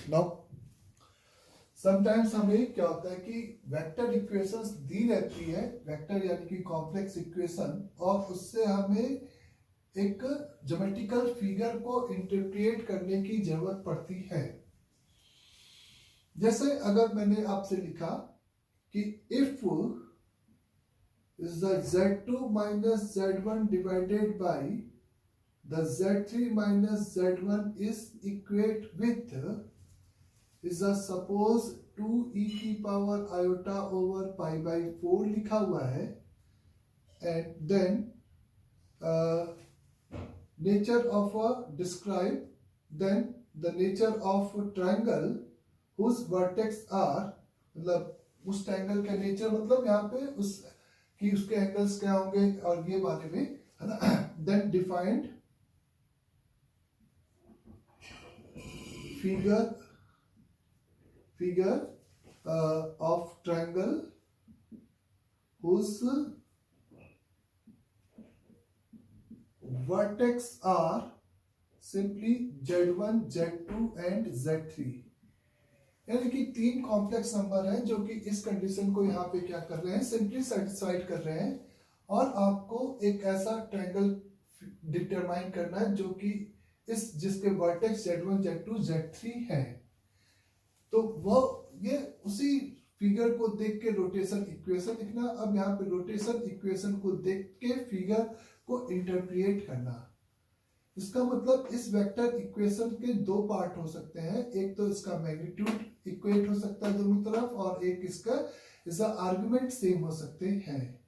Now sometimes हमें क्या होता है कि वेक्टर इक्वेशंस दी रहती है, वेक्टर यानी कि कॉम्प्लेक्स इक्वेशन, और उससे हमें एक ज्योमेट्रिकल फिगर को इंटरप्रेट करने की जरूरत पड़ती है। जैसे अगर मैंने आपसे लिखा कि if the z2 minus z1 divided by the z3 minus z1 is equate with is a suppose 2e की power iota over pi by 4 लिखा हुआ है, and then nature of a describe then the nature of triangle whose vertex are, मतलब उस triangle का nature मतलब यहाँ पे उस कि उसके एंगल्स क्या होंगे और ये बारे में है ना। Then defined figure of triangle whose vertex are simply z1 z2 and z3, यानी कि तीन कॉम्प्लेक्स नंबर हैं जो कि इस कंडीशन को यहाँ पे क्या कर रहे हैं, सिंपली सेटिस्फाइड कर रहे हैं, और आपको एक ऐसा ट्रायंगल डिटरमाइन करना है जो कि इस जिसके वर्टेक्स z1 z2 z3 है। तो वो ये उसी फिगर को देख के रोटेशन इक्वेशन लिखना। अब यहाँ पे रोटेशन इक्वेशन को देख के फिगर को इंटरप्रिएट करना। इसका मतलब इस वेक्टर इक्वेशन के दो पार्ट हो सकते हैं, एक तो इसका मैग्नीट्यूड इक्वेट हो सकता है दोनों तरफ, और एक इसका आर्गुमेंट सेम हो सकते हैं।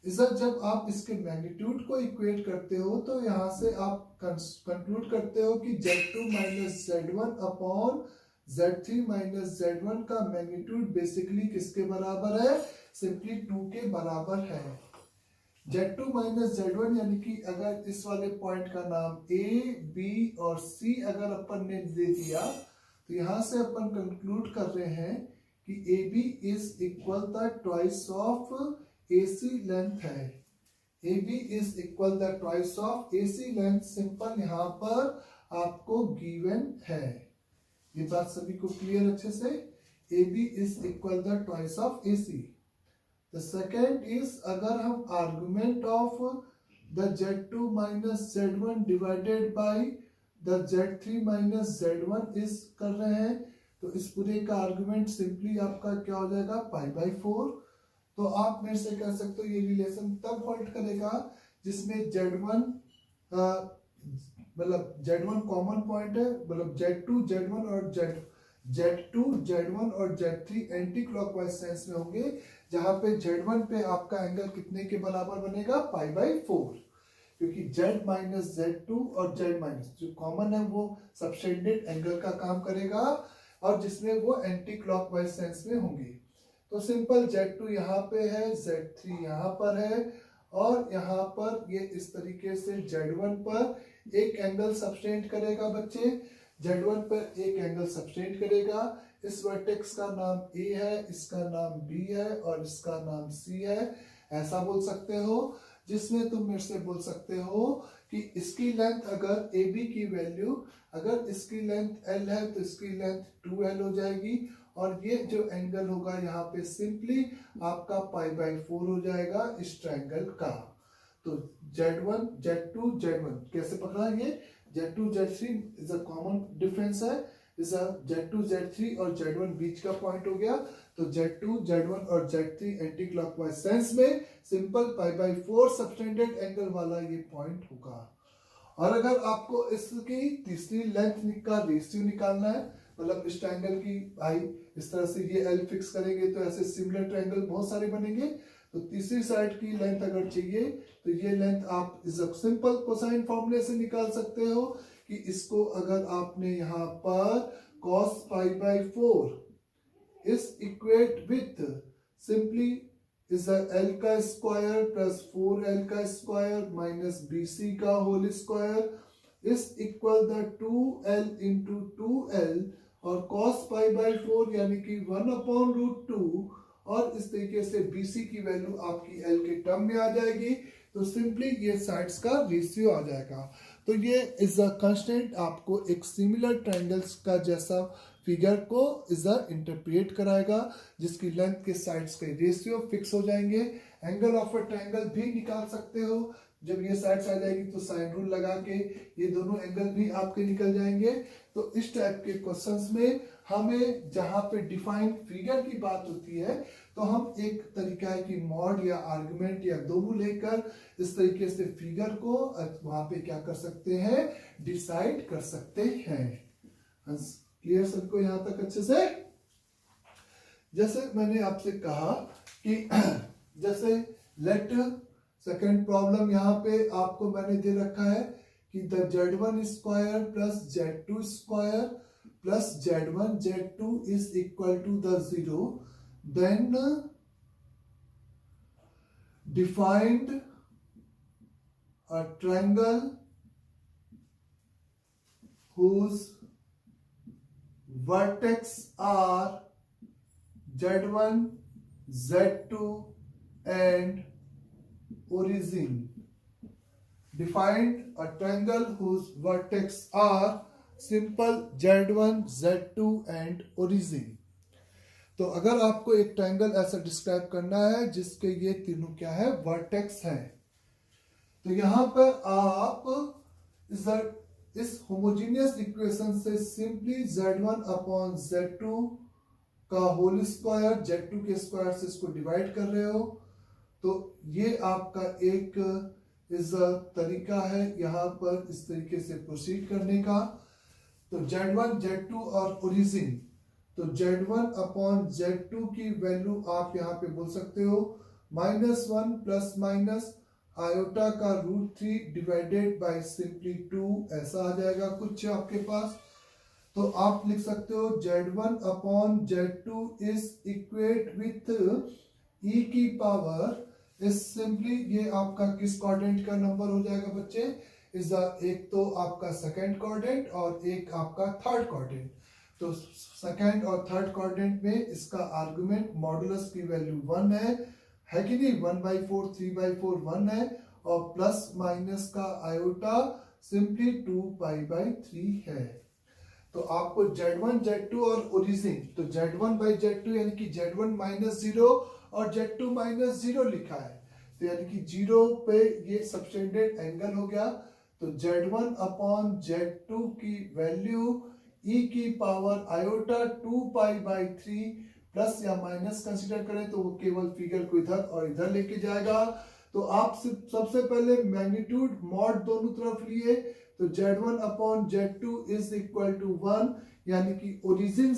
जब आप इसके मैग्नीट्यूड को इक्वेट करते हो तो यहां से आप कंक्लूड करते हो कि z2 minus z1 upon z3 minus z1 का मैग्नीट्यूड बेसिकली किसके बराबर है, सिंपली 2 के बराबर है। z2 माइनस z1 यानी कि अगर इस वाले पॉइंट का नाम a, b और c अगर अपन ने दे दिया तो यहां से अपन कंक्लूड कर रहे हैं कि ab is equal the twice of ac length है। ab is equal the twice of ac length simple यहां पर आपको गिवन है। ये बात सभी को क्लियर अच्छे से। ab is equal the twice of ac। The second is अगर हम argument of the z2 minus z1 divided by the z3 minus z1 is कर रहे हैं तो इस पूरे का argument simply आपका क्या हो जाएगा, पाई बाई 4। तो आप मेरे से कह सकते हो ये रिलेशन तब होल्ड करेगा जिसमें z1 मतलब z1 कॉमन पॉइंट है, मतलब z2 z1 और z2 z1 और z3 एंटी क्लॉकवाइज सेंस में होंगे, जहां पे z1 पे आपका एंगल कितने के बराबर बनेगा, पाई बाई 4, क्योंकि z माइनस z2 और z माइनस जो कॉमन है वो सबटेंडेड एंगल का काम करेगा और जिसमें वो एंटी क्लॉकवाइज सेंस में होंगे। तो सिंपल z2 यहाँ पे है, z3 यहाँ पर है, और यहाँ पर ये इस तरीके से z1 पर एक एंगल सबटेंड करेगा बच्चे, z1 पर एक एंगल सबटेंड करेगा। इस वर्टेक्स का नाम A है, इसका नाम B है और इसका नाम C है, ऐसा बोल सकते हो। जिसमें तुम मेरे से बोल सकते हो कि इसकी लेंथ अगर AB की वैल्यू, अगर इसकी लेंथ L है तो इसकी लेंथ 2L हो जाएगी, और ये जो एंगल होगा यहाँ पे सिंपली आपका पाई बाई 4 हो जाएगा इस ट्रायंगल का। तो z1 z2 z1 कैसे पकड़ा, ये z2 z3 is a common difference है, इज अ z2 z3 और z1 बीच का पॉइंट हो गया। तो z2 z1 और z3 एंटी क्लॉकवाइज सेंस में simple pi by 4 subtended angle वाला ये पॉइंट होगा। और अगर आपको इसकी तीसरी लेंथ का रेशियो निकालना है, मतलब इस ट्रायंगल की भाई इस तरह से ये L फिक्स करेंगे तो ऐसे सिमिलर ट्रायंगल बहुत सारे बनेंगे, तो तीसरी साइड की लेंथ अगर चाहिए तो ये लेंथ आप इस सिंपल कोसाइन फॉर्मूले से निकाल सकते हो कि इसको अगर आपने यहाँ पर cos पाई बाई 4 इस equate with simply is L का स्क्वायर प्लस 4L का स्क्वायर माइनस BC का होल स्क्वायर इस equal the 2L into 2L और cos पाई बाई 4 यानी कि 1/√2, और इस तरीके से BC की वैल्यू आपकी L के टर्म में आ जाएगी। तो सिंपली ये साइड्स का रेशियो आ जाएगा। तो तो ये इज अ कंस्टेंट आपको एक सिमिलर ट्रायंगल्स का जैसा फिगर को इज अ इंटरप्रेट कराएगा, जिसकी लेंथ के साइड्स के रेशियो फिक्स हो जाएंगे। एंगल ऑफ अ ट्रायंगल भी निकाल सकते हो, जब ये साइड्स आ जाएगी तो साइन रूल लगा के ये दोनों एंगल भी आपके निकल जाएंगे। तो इस टाइप के क्वेश्चंस में हमें जहां पे डिफाइंड फिगर की बात होती है तो हम एक तरीका है कि मॉड या आर्गुमेंट या दोनों लेकर इस तरीके से फिगर को वहां पे क्या कर सकते हैं, डिसाइड कर सकते हैं। क्लियर सबको यहां तक अच्छे से? जैसे मैंने आपसे कहा कि जैसे लेट सेकेंड प्रॉब्लम यहाँ पे आपको मैंने दे रखा है कि the Z1 square plus Z2 square plus Z1 Z2 is equal to the 0, then defined a triangle whose vertex are Z1, Z2 and origin. Defined a triangle whose vertex are simple Z1, Z2 and origin. तो अगर आपको एक triangle ऐसा describe करना है जिसके ये तीनों क्या है, वर्टेक्स है, तो यहां पर आप इस होमोजीनियस इक्वेशन से सिंपली Z1 अपॉन Z2 का होल स्क्वायर Z2 के स्क्वायर से इसको डिवाइड कर रहे हो। तो ये आपका एक इस तरीका है यहाँ पर इस तरीके से प्रोसीड करने का। तो Z1 Z2 और ओरिजिन, तो Z1 अपॉन Z2 की वैल्यू आप यहाँ पे बोल सकते हो -1 प्लस माइनस आयोटा का √3 डिवाइडेड बाय सिंपली 2, ऐसा आ जाएगा कुछ आपके पास। तो आप लिख सकते हो Z1 upon Z2 is equate with e की पावर इस सिंपली, ये आपका किस क्वाड्रेंट का नंबर हो जाएगा बच्चे, इज एक तो आपका सेकंड क्वाड्रेंट और एक आपका थर्ड क्वाड्रेंट। तो सेकंड और थर्ड क्वाड्रेंट में इसका आर्गुमेंट मॉडुलस की वैल्यू 1 है कि नहीं, 1/4 3/4 1 है, और प्लस माइनस का आयोटा सिंपली 2π/3 है। तो आपको Z1 Z2 और ओरिजिन, तो Z1/Z2 यानी कि Z1 -0 और Z2 -0 लिखा है, तो यानी कि 0 पे ये सबटेंडेड एंगल हो गया। तो Z1 अपॉन Z2 की वैल्यू e की पावर आयोटा 2π/3 प्लस या माइनस कंसीडर करें तो वो केवल फिगर को इधर और इधर लेके जाएगा। तो आप सबसे पहले मैग्नीट्यूड मॉड दोनों तरफ लिए, तो Z1 upon Z2 is equal to 1, यानी कि ओरिजिन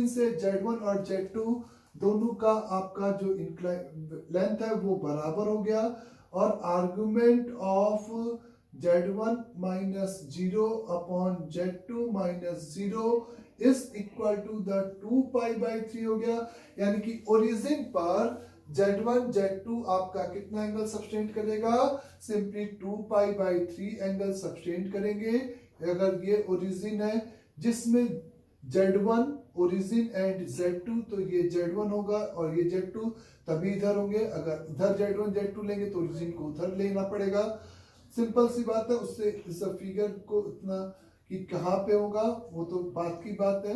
से Z1 और Z2 दोनों का आपका जो लेंथ है वो बराबर हो गया, और argument of Z1 -0 upon Z2 -0 is equal to the 2π/3 हो गया। यानी कि ओरिजिन पर Z1 Z2 आपका कितना एंगल सब्सटेंड करेगा, सिंपली 2π/3 एंगल सब्सटेंड करेंगे। अगर ये ओरिजिन है जिसमें Z1 ओरिजिन एंड Z2, तो ये Z1 होगा और ये Z2 तभी इधर होंगे। अगर इधर Z1 Z2 लेंगे तो ओरिजिन को उधर लेना पड़ेगा। सिंपल सी बात है, उससे इस फिगर को इतना कि कहाँ पे होगा वो तो बात की बात है।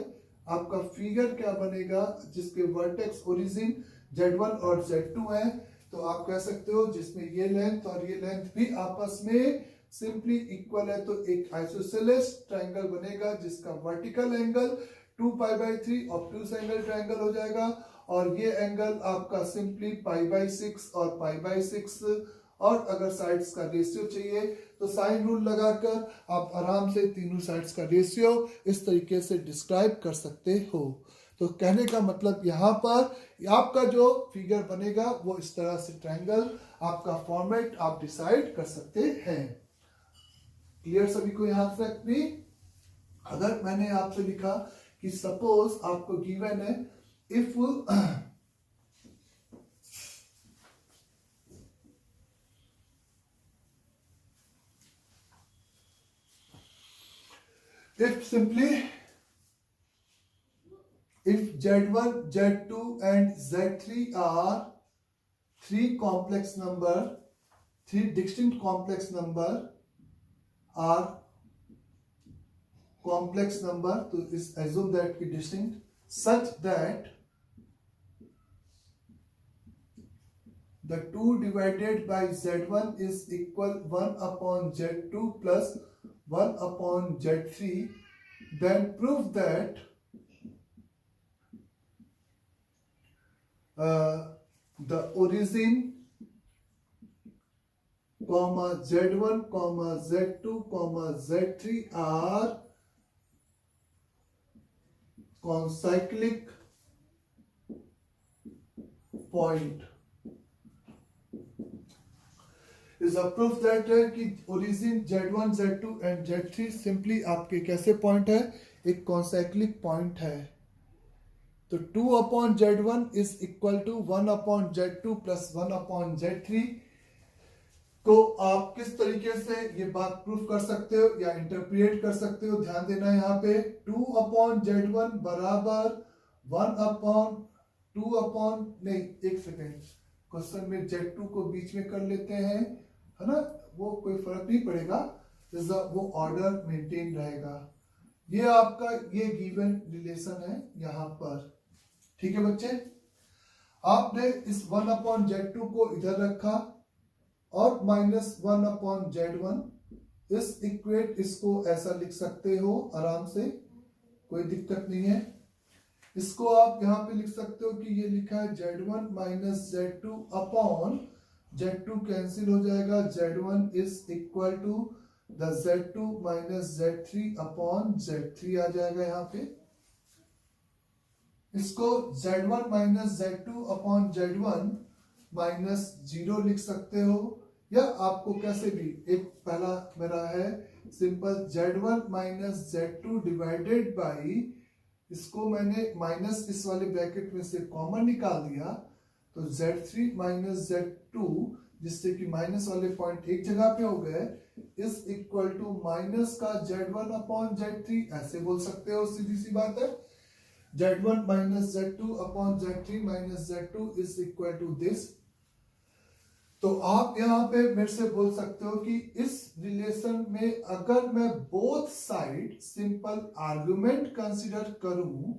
आपका फिगर क्या बनेगा जिसके वर्टेक्स ओरिजिन Z1 और Z2 है, तो आप कह सकते हो जिसमें ये लेंथ और ये लेंथ भी आपस में सिंपली इक्वल है, तो एक आइसोसेलेस ट्रायंगल बनेगा जिसका vertical angle 2π/3 obtuse angle triangle हो जाएगा, और ये एंगल आपका सिंपली π/6 और π/6, और अगर साइड्स का रेशियो चाहिए तो साइन रूल लगाकर आप आराम से तीनों साइड्स का रेशियो इस तरीके से डिस्क्राइब कर सकते हो। तो कहने का मतलब यहाँ पर आपका जो फिगर बनेगा वो इस तरह से ट्रायंगल आपका फॉर्मेट आप डिसाइड कर सकते हैं। क्लियर सभी को यहाँ तक भी? अगर मैंने आपसे लिखा कि सपोज आपको गिवन है if if Z1 Z2 and Z3 are three distinct complex number, are complex number, तो इस एज्यूम दैट की distinct such that the 2 divided by z1 is equal 1 upon z2 plus 1 upon z3, then prove that the origin comma z1 comma z2 comma z3 are concyclic point is a proof that कि origin z1 z2 and z3 simply आपके कैसे point है, एक concyclic point है। तो 2 upon z1 is equal to 1 upon z2 plus 1 upon z3 को आप किस तरीके से ये बात प्रूफ कर सकते हो या इंटरप्रिएट कर सकते हो, ध्यान देना यहाँ पे 2 अपॉन z1 बराबर 1 अपॉन 2 अपॉन नहीं, एक सेकेंड, क्वेश्चन में z2 को बीच में कर लेते हैं, है ना, वो कोई फर्क नहीं पड़ेगा, वो ऑर्डर मेंटेन रहेगा। ये आपका ये गिवन रिलेशन है यहाँ पर, ठीक है बच्चे। आपने इस 1 अपॉन z2 को इधर रखा और माइनस 1 अपॉन z1 इस इक्वेट, इसको ऐसा लिख सकते हो आराम से, कोई दिक्कत नहीं है। इसको आप यहाँ पे लिख सकते हो कि ये लिखा है z1 minus z2 upon z2 cancel हो जाएगा, z1 is equal to the z2 minus z3 upon z3 आ जाएगा यहाँ पे। इसको z1 minus z2 upon z1 minus 0 लिख सकते हो, या आपको कैसे भी, एक पहला मेरा है simple z1 minus z2 divided by, इसको मैंने माइनस इस वाले ब्रैकेट में से कॉमन निकाल दिया, तो z3 माइनस z2 जिससे कि माइनस वाले पॉइंट एक जगह पे हो गए, इज इक्वल टू माइनस का z1 अपॉन z3, ऐसे बोल सकते हो, सीधी सी बात है। z1 minus z2 upon z3 minus z2 is equal to this. तो आप यहाँ पे मेरे से बोल सकते हो कि इस रिलेशन में अगर मैं both side simple argument consider करूं,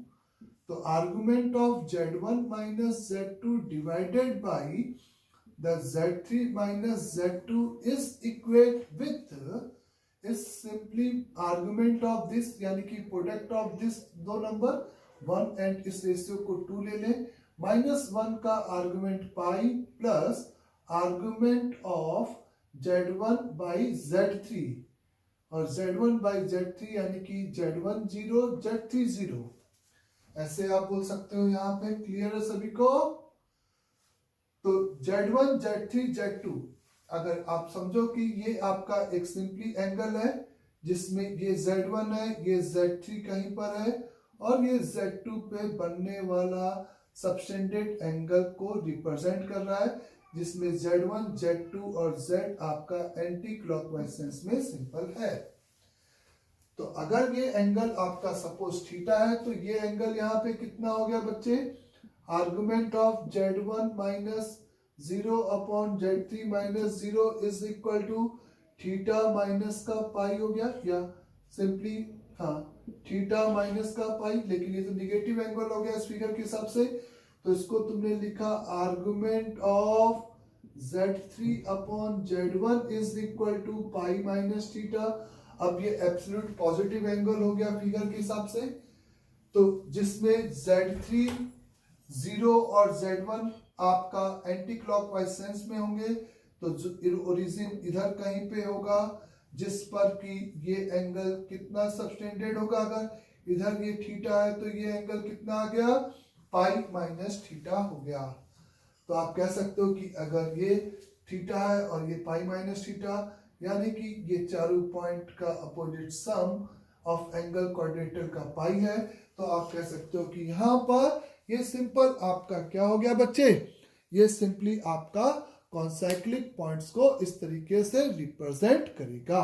तो argument of z1 minus z2 divided by the z3 minus z2 is equate with is simply argument of this, यानी कि प्रोडक्ट ऑफ दिस दो नंबर 1 एंड इस रेशियो को 2 ले लें, माइनस 1 का argument pi plus argument of z1 by z3, और z1 by z3 यानी कि z1 0 z3 0, ऐसे आप बोल सकते हो। यहाँ पे क्लियर है सभी को? तो z1 z3 z2 अगर आप समझो कि ये आपका एक सिंपली एंगल है जिसमें ये z1 है, ये z3 कहीं पर है, और ये z2 पे बनने वाला सबटेंडेड एंगल को रिप्रेजेंट कर रहा है, जिसमें z1 z2 और z आपका एंटी क्लॉकवाइज सेंस में सिंपल है। तो अगर ये एंगल आपका सपोज थीटा है, तो ये एंगल यहाँ पे कितना हो गया बच्चे, argument of z1 minus 0 upon z3 minus 0 is equal to theta minus का पाई हो गया, या सिंपली हाँ थीटा माइनस का पाई, लेकिन ये तो निगेटिव एंगल हो गया इस फिगर के हिसाब से, तो इसको तुमने लिखा argument of z3 upon z1 is equal to pi minus theta. अब ये एब्सोल्यूट पॉजिटिव एंगल हो गया फिगर के हिसाब से, तो जिसमें z3 0 और z1 आपका एंटी क्लॉकवाइज सेंस में होंगे, तो ओरिजिन इधर कहीं पे होगा, जिस पर कि ये एंगल कितना सबटेंडेड होगा, अगर इधर ये थीटा है तो ये एंगल कितना आ गया, पाई माइनस थीटा हो गया। तो आप कह सकते हो कि अगर ये थीटा है और ये पाई माइनस थीटा, यानी कि ये चारों पॉइंट का opposite sum of angle quadrilateral का पाई है, तो आप कह सकते हो कि यहाँ पर ये सिंपल आपका क्या हो गया बच्चे, ये सिंपली आपका कॉन्साइक्लिक पॉइंट्स को इस तरीके से रिप्रेजेंट करेगा।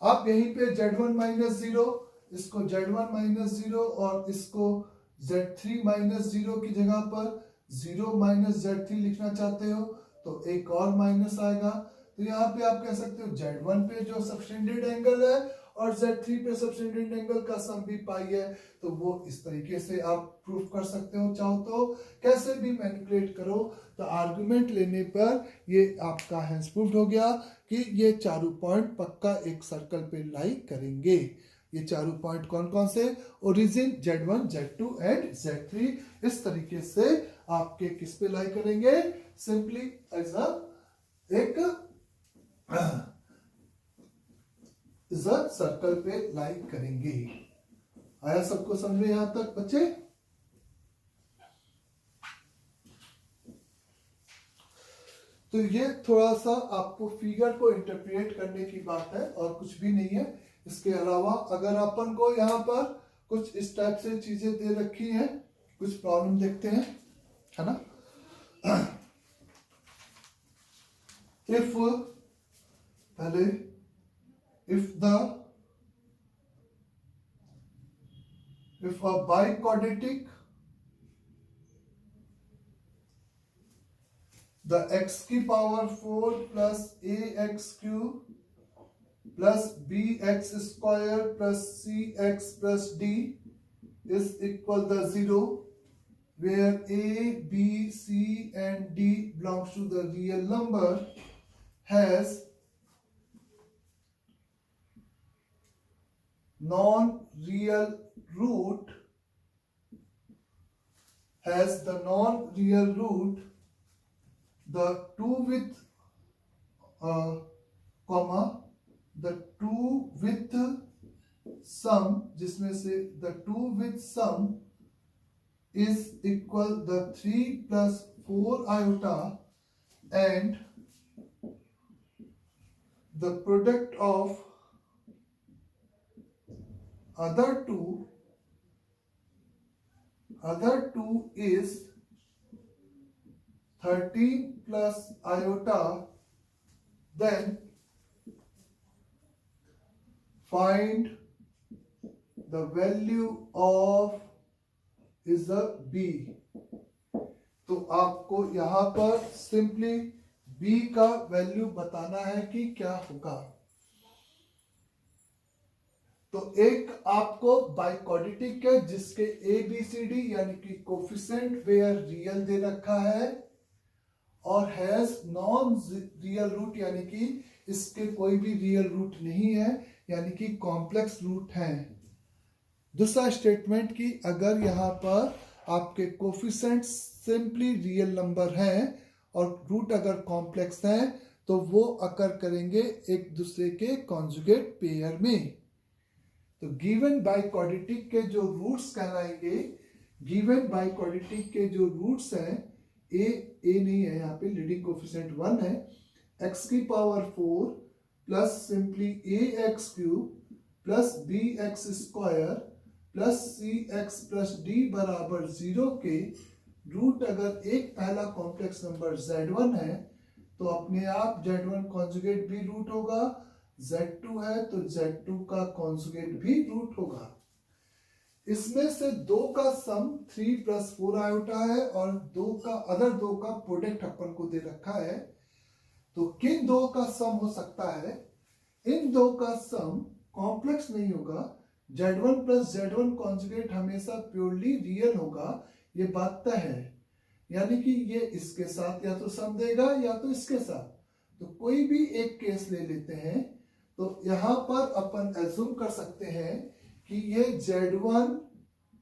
आप यहीं पे z1 माइनस 0, इसको z1 माइनस 0 और इसको z3 माइनस 0 की जगह पर 0 माइनस z3 लिखना चाहते हो, तो एक और माइनस आएगा, तो यहाँ पे आप कह सकते हो Z1 पे जो सबटेंडेड एंगल है और Z3 पे सबटेंडेड एंगल का सम भी पाई है, तो वो इस तरीके से आप प्रूफ कर सकते हो। चाहो तो कैसे भी मैनिपुलेट करो, तो आर्गुमेंट लेने पर ये आपका हैंस प्रूफ्ड हो गया कि ये चारों पॉइंट पक्का एक सर्कल पे लाई करेंगे। ये चारों पॉइंट कौन कौन से, origin Z1, Z2 and Z3 इस तरीके से आपके किस पे लाई करेंगे, सिंपली एज अ एक सर्कल पे लाई करेंगे। आया सबको समझ में यहां तक बच्चे? तो ये थोड़ा सा आपको फिगर को इंटरप्रेट करने की बात है और कुछ भी नहीं है। इसके अलावा अगर अपन को यहाँ पर कुछ इस टाइप से चीजें दे रखी हैं, कुछ प्रॉब्लम देखते हैं, है ना। इफ पहले if a biquadratic, the x की power 4 plus ax cube plus bx square plus cx plus d is equal to 0, where a, b, c and d belongs to the real number, has non-real root, the two with the two with sum, जिसमें से the two with sum is equal the 3 plus 4 iota, and the product of other two is 13 plus iota, then find the value of is a b। तो आपको यहां पर simply b का value बताना है कि क्या होगा। तो एक आपको बाइक्वाड्रेटिक है जिसके ABCD यानी कि कोफिशिएंट वेयर रियल दे रखा है और हैज नॉन रियल रूट, यानी कि इसके कोई भी रियल रूट नहीं है, यानी कि कॉम्प्लेक्स रूट है। दूसरा स्टेटमेंट कि अगर यहाँ पर आपके कोफिशिएंट सिंपली रियल नंबर हैं और रूट अगर कॉम्प्लेक्स हैं तो वो अकर करेंगे एक दूसरे के कॉन्जुगेट पेयर में। तो गिवन बाइक्वाड्रेटिक के जो रूट्स कहलाएंगे, गिवन बाइक्वाड्रेटिक के जो रूट्स हैं, ए नहीं है यहाँ पे, लीडिंग कोफिशिएंट 1 है, x की power 4 plus simply ax cube plus bx square plus cx plus d बराबर 0 के रूट अगर एक पहला कॉम्प्लेक्स नंबर z1 है तो अपने आप z1 कॉन्जुगेट भी रूट होगा, z2 है तो z2 का कॉन्जुगेट भी रूट होगा। इसमें से दो का सम 3 प्लस 4 आयोटा है और अदर दो का प्रोडक्ट अपन को दे रखा है। तो किन दो का सम हो सकता है? इन दो का सम कॉम्प्लेक्स नहीं होगा। z1 प्लस z1 कॉन्जुगेट हमेशा प्योरली रियल होगा, ये बात तय है। यानी कि ये इसके साथ या तो सम देगा या तो इसके साथ, तो कोई भी एक केस ले लेते हैं। तो यहां पर अपन एज्यूम कर सकते हैं कि ये z1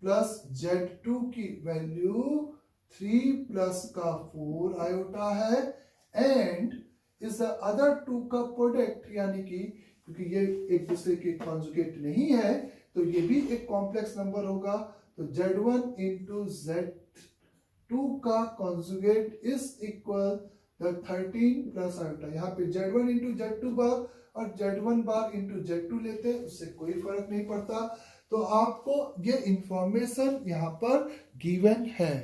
प्लस z2 की वैल्यू 3 प्लस का 4 आयोटा है एंड इस अदर टू का प्रोडक्ट, यानी कि क्योंकि ये एक दूसरे के कॉन्जुगेट नहीं है तो ये भी एक कॉम्प्लेक्स नंबर होगा। तो z1 इंटू z2 का conjugate is equal 13 plus iota. यहाँ पे z1 इंटू z2 बार और z1 बार इंटू z2 लेते हैं, उससे कोई फर्क नहीं पड़ता। तो आपको ये इंफॉर्मेशन यहाँ पर गिवन है।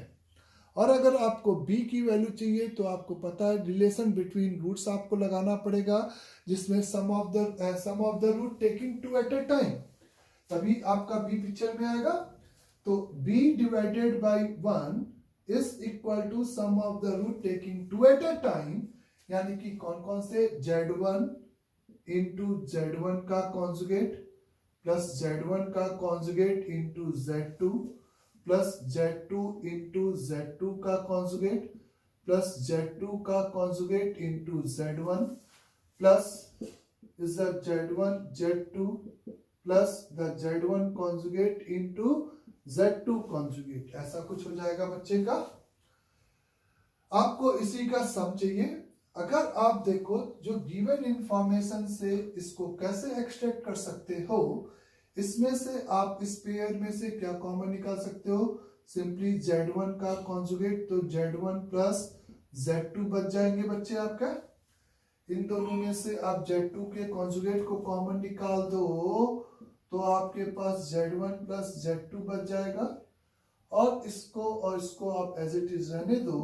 और अगर आपको b की वैल्यू चाहिए तो आपको पता है रिलेशन बिटवीन रूट्स आपको लगाना पड़ेगा, जिसमें sum of the root taking 2 at a time, तभी आपका b पिक्चर में आएगा। तो b divided by 1 is equal to sum of the root taking 2 at a time यानी कि कौन कौन से Z1 इंटू Z1 का कॉन्जुगेट प्लस Z1 का conjugate into Z2 plus Z2 into Z2 का कॉन्जुगेट प्लस Z2 का conjugate into Z1 plus is the Z1 Z2 plus the Z1 conjugate into Z2 conjugate, ऐसा कुछ हो जाएगा बच्चे का। आपको इसी का सम चाहिए। अगर आप देखो जो गिवन इंफॉर्मेशन से इसको कैसे एक्सट्रैक्ट कर सकते हो, इसमें से आप इस पेयर में से क्या कॉमन निकाल सकते हो, सिंपली Z1 का कॉन्जुगेट, तो Z1 प्लस Z2 बच जाएंगे बच्चे आपका। इन दोनों में से आप Z2 के कॉन्जुगेट को कॉमन निकाल दो तो आपके पास Z1 प्लस Z2 बच जाएगा, और इसको आप एज इट इज रहने दो,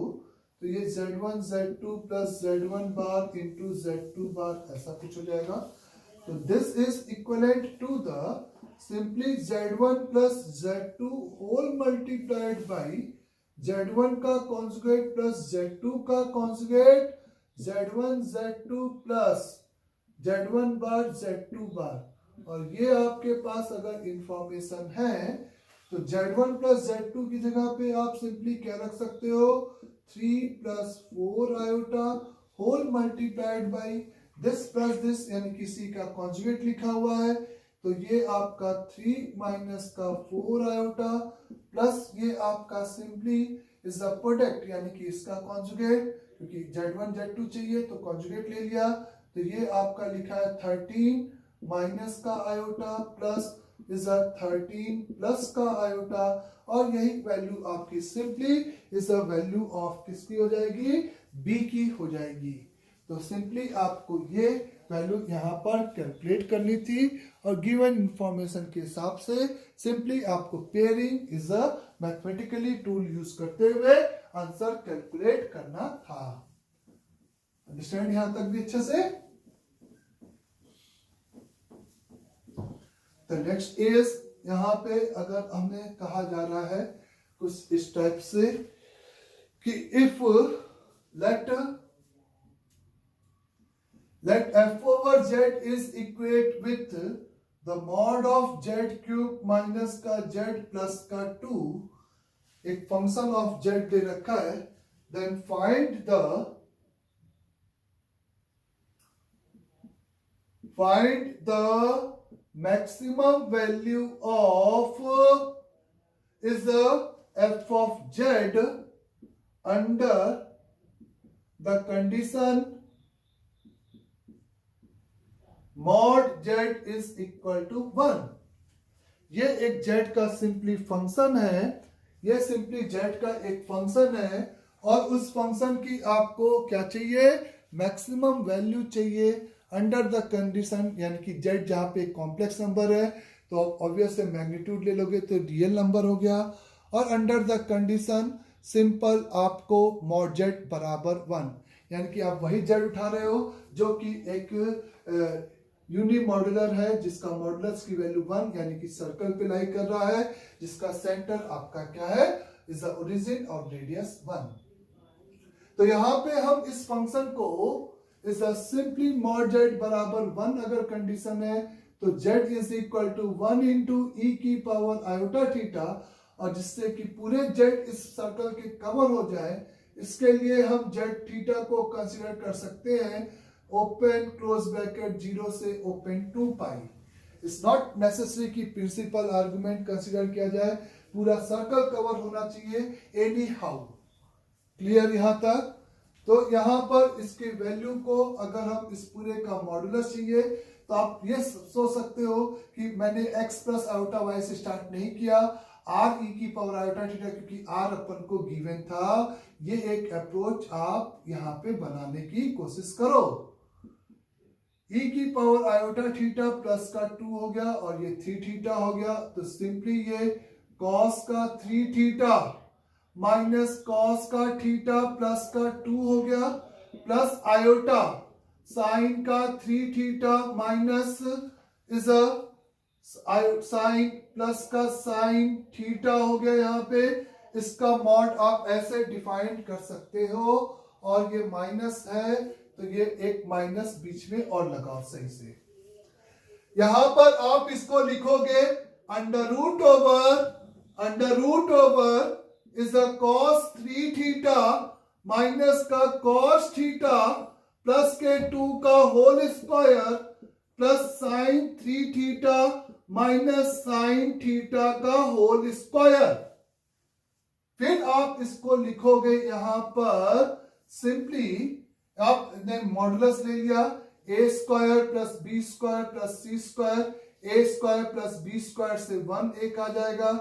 तो ये Z1 Z2 plus Z1 bar into Z2 बार ऐसा कुछ हो जाएगा। तो this is equivalent to the simply Z1 plus Z2 whole multiplied by Z1 का कॉन्जुगेट प्लस Z2 का conjugate Z1 Z2 plus Z1 बार Z2 बार, और ये आपके पास अगर इंफॉर्मेशन है तो Z1 प्लस Z2 की जगह पे आप सिंपली क्या रख सकते हो, 3 plus 4 iota whole multiplied by this plus this, यानी किसी का कॉन्जुगेट लिखा हुआ है, तो ये आपका 3 माइनस का 4 आयोटा प्लस ये आपका सिंपली इज द प्रोडक्ट, यानी कि इसका कॉन्जुगेट, क्योंकि Z1 Z2 चाहिए तो कॉन्जुगेट ले लिया, तो ये आपका लिखा है 13 माइनस का आयोटा प्लस इज 13 प्लस का आयोटा, और यही वैल्यू आपकी simply is the value of किसकी हो जाएगी, B की हो जाएगी। तो सिंपली आपको ये वैल्यू यहाँ पर कैलकुलेट करनी थी, और गिवन इंफॉर्मेशन के हिसाब से सिंपली आपको pairing is a mathematically tool use करते हुए आंसर कैलकुलेट करना था। अंडरस्टैंड यहां तक भी अच्छे से। तो नेक्स्ट इज, यहां पे अगर हमें कहा जा रहा है कुछ इस टाइप से कि if let f over z is equate with the mod of z cube minus का z plus का 2, एक फंक्शन ऑफ z दे रखा है, then find the maximum value of is the f of z under the condition mod z is equal to 1। ये एक z का simply function है, ये सिंपली z का एक फंक्शन है, और उस फंक्शन की आपको क्या चाहिए, मैक्सिमम वैल्यू चाहिए अंडर द कंडीशन, यानी कि z जहां पे कॉम्प्लेक्स नंबर है तो ऑब्वियस है मैग्नीट्यूड ले लोगे तो रियल नंबर हो गया, और अंडर द कंडीशन सिंपल आपको मॉड z बराबर 1, यानी कि आप वही z उठा रहे हो जो कि एक यूनि मॉड्यूलर है जिसका मॉडुलस की वैल्यू 1, यानी कि सर्कल पे लाई कर रहा है, जिसका सेंटर आपका क्या है, इज द ओरिजिन और रेडियस 1। तो यहां पे हम इस फंक्शन को is the simply mod z बराबर 1 अगर कंडीशन है तो z is equal to 1 into e की पावर आयोटा थीटा, और जिससे कि पूरे z इस सर्कल के कवर हो जाए, इसके लिए हम z थीटा को कंसीडर कर सकते हैं ओपन क्लोज ब्रैकेट 0 से open 2 pi. It's not necessary कि प्रिंसिपल आर्गुमेंट कंसीडर किया जाए, पूरा सर्कल कवर होना चाहिए एनी हाउ। क्लियर यहां तक। तो यहां पर इसके वैल्यू को अगर हम इस पूरे का मॉडुलस चाहिए तो आप ये सोच सकते हो कि मैंने x प्लस आयोटा y से स्टार्ट नहीं किया, r e की पावर आयोटा थीटा, क्योंकि r अपन को गिवन था। ये एक अप्रोच आप यहां पे बनाने की कोशिश करो। e की पावर आयोटा थीटा प्लस का 2 हो गया और ये 3 थीटा हो गया, तो सिंपली ये cos का 3 थीटा माइनस cos का थीटा प्लस का 2 हो गया, प्लस आयोटा साइन का 3 theta minus is sine plus का साइन थीटा हो गया। यहाँ पे इसका मॉड आप ऐसे डिफाइन कर सकते हो, और ये माइनस है तो ये एक माइनस बीच में और लगाओ सही से। यहां पर आप इसको लिखोगे under root over is a cos 3 theta minus का cos थीटा प्लस के 2 का whole square plus sine 3 theta minus sine theta का होल स्क्वायर। फिर आप इसको लिखोगे यहां पर सिंपली, आपने मॉडुलस ले लिया a square plus b square plus c square, a square plus b square से 1 एक आ जाएगा,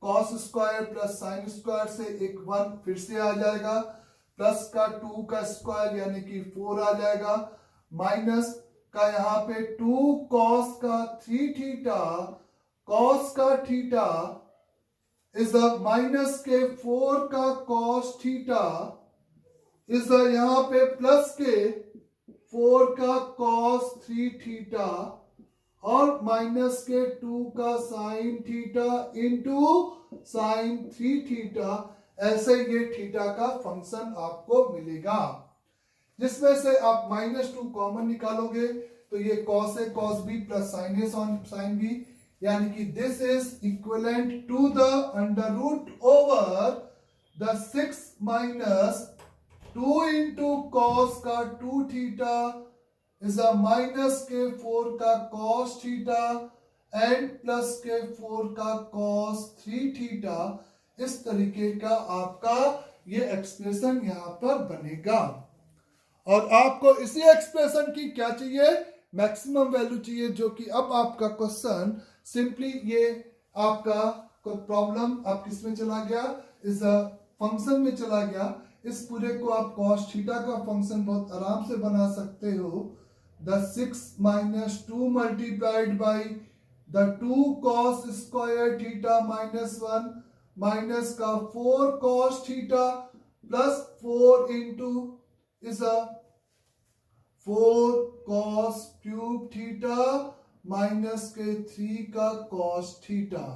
cos square plus sine square से एक 1 फिर से आ जाएगा, प्लस का 2 का स्क्वायर यानी कि 4 आ जाएगा, माइनस का यहाँ पे 2 कॉस का 3 थीटा, कॉस का थीटा इज द माइनस के 4 का कॉस थीटा इज द यहाँ पे प्लस के 4 का कॉस 3 थीटा और माइनस के 2 का sine theta into sine 3 theta. ऐसे ये थीटा का फंक्शन आपको मिलेगा, जिसमें से आप -2 कॉमन निकालोगे तो ये कॉस है cos B plus sine A sine B, यानी कि this is equivalent to the under root over the 6 minus 2 into cos का 2 थीटा इज अ माइनस के 4 का कॉस थीटा एंड प्लस के 4 का कॉस 3 थीटा। इस तरीके का आपका ये एक्सप्रेशन यहां पर बनेगा और आपको इसी एक्सप्रेशन की क्या चाहिए, मैक्सिमम वैल्यू चाहिए, जो कि अब आपका क्वेश्चन सिंपली ये आपका प्रॉब्लम आप किस में चला गया, इस फंक्शन में चला गया। इस पूरे को आप cos थीटा का फंक्शन बहुत आराम से बना सकते हो। The 6 minus 2 multiplied by the 2 cos square theta minus 1 minus का 4 cos theta plus 4 into is a 4 cos cube theta minus के 3 का cos थीटा।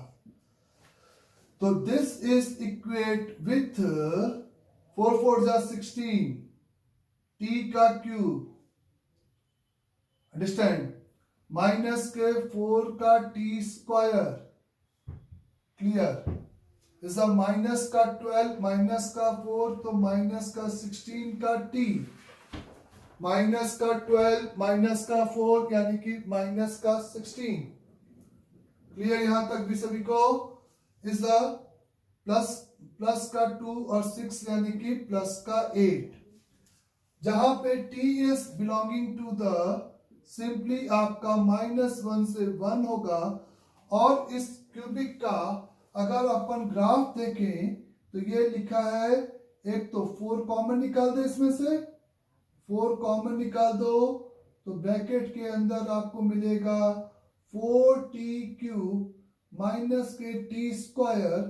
तो दिस इज इक्वेट विथ 4 4 जा 16 t का क्यूब, अंडरस्टैंड, माइनस के 4 का t square, clear, is a minus का 12 minus का 4 तो माइनस का 16 का t, माइनस का 12 माइनस का 4 यानी कि माइनस का 16, क्लियर यहां तक भी सभी को, इज अ प्लस का 2 और 6 यानी कि प्लस का 8, जहां पे t is belonging to the simply आपका -1 से 1 होगा। और इस क्यूबिक का अगर अपन ग्राफ देखें तो ये लिखा है, एक तो 4 कॉमन निकाल दे, इसमें से 4 कॉमन निकाल दो तो ब्रैकेट के अंदर आपको मिलेगा 4t क्यूब माइनस के t स्क्वायर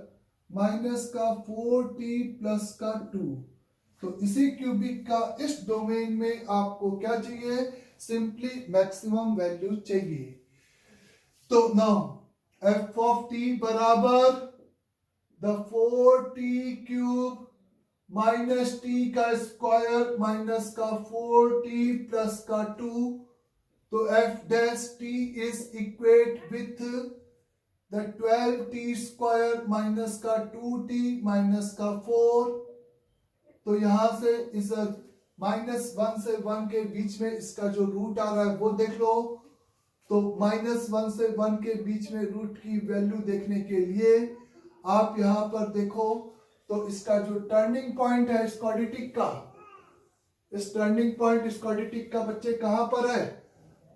माइनस का 4t प्लस का 2। तो इसी क्यूबिक का इस डोमेन में आपको क्या चाहिए, सिंपली मैक्सिमम वैल्यू चाहिए। तो नाउ f ऑफ t बराबर the 4t cube minus t का स्क्वायर माइनस का 4t प्लस का 2। तो f dash t is equate with the 12t square minus का 2t माइनस का 4। तो यहां से इस -1 से 1 के बीच में इसका जो रूट आ रहा है वो देख लो। तो -1 से 1 के बीच में रूट की वैल्यू देखने के लिए आप यहां पर देखो तो इसका जो टर्निंग पॉइंट है स्क्वाड्रेटिक का, इस टर्निंग पॉइंट स्क्वाड्रेटिक का बच्चे कहां पर है,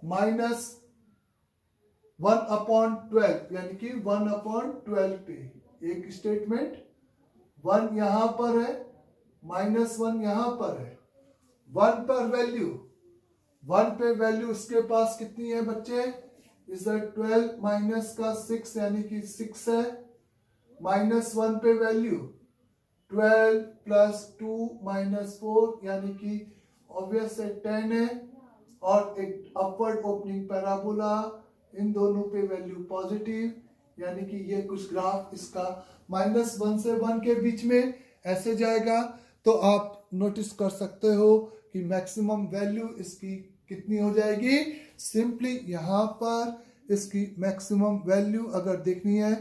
-1/12 यानी कि 1/12 पे। एक स्टेटमेंट 1 यहां पर है, -1 यहां पर है, 1 पर वैल्यू, 1 पे वैल्यू इसके पास कितनी है बच्चे, इज 12 माइनस का 6 यानी कि 6 है, -1 पे वैल्यू 12 प्लस 2 माइनस 4 यानी कि ऑब्वियस है 10 है, और एक अपवर्ड ओपनिंग पैराबोला, इन दोनों पे वैल्यू पॉजिटिव, यानी कि ये कुछ ग्राफ इसका -1 से 1 के बीच में ऐसे जाएगा। तो आप नोटिस कर सकते हो कि मैक्सिमम वैल्यू इसकी कितनी हो जाएगी। सिंपली यहाँ पर इसकी मैक्सिमम वैल्यू अगर देखनी है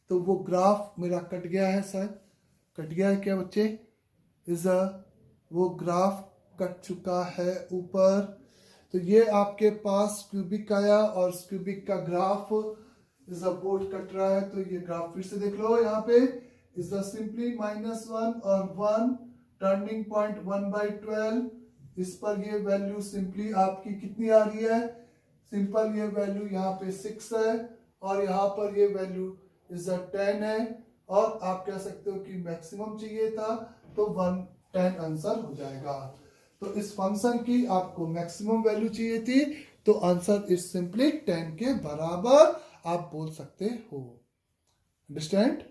तो वो ग्राफ मेरा कट गया है, सर कट गया है क्या बच्चे, इज वो ग्राफ कट चुका है ऊपर। तो ये आपके पास क्यूबिक आया और इस क्यूबिक का ग्राफ इज बोर्ड कट रहा है, तो ये ग्राफ फिर से देख लो। यहाँ पे इज सिंपली -1 और 1 टर्निंग पॉइंट 1/12। इस पर ये वैल्यू सिंपली आपकी कितनी आ रही है, सिंपल ये वैल्यू यहाँ पे 6 है और यहाँ पर ये वैल्यू इज 10 है। और आप कह सकते हो कि मैक्सिमम चाहिए था तो 110 आंसर हो जाएगा। तो इस फंक्शन की आपको मैक्सिमम वैल्यू चाहिए थी, तो आंसर इज सिंपली 10 के बराबर आप बोल सकते हो। अंडरस्टैंड।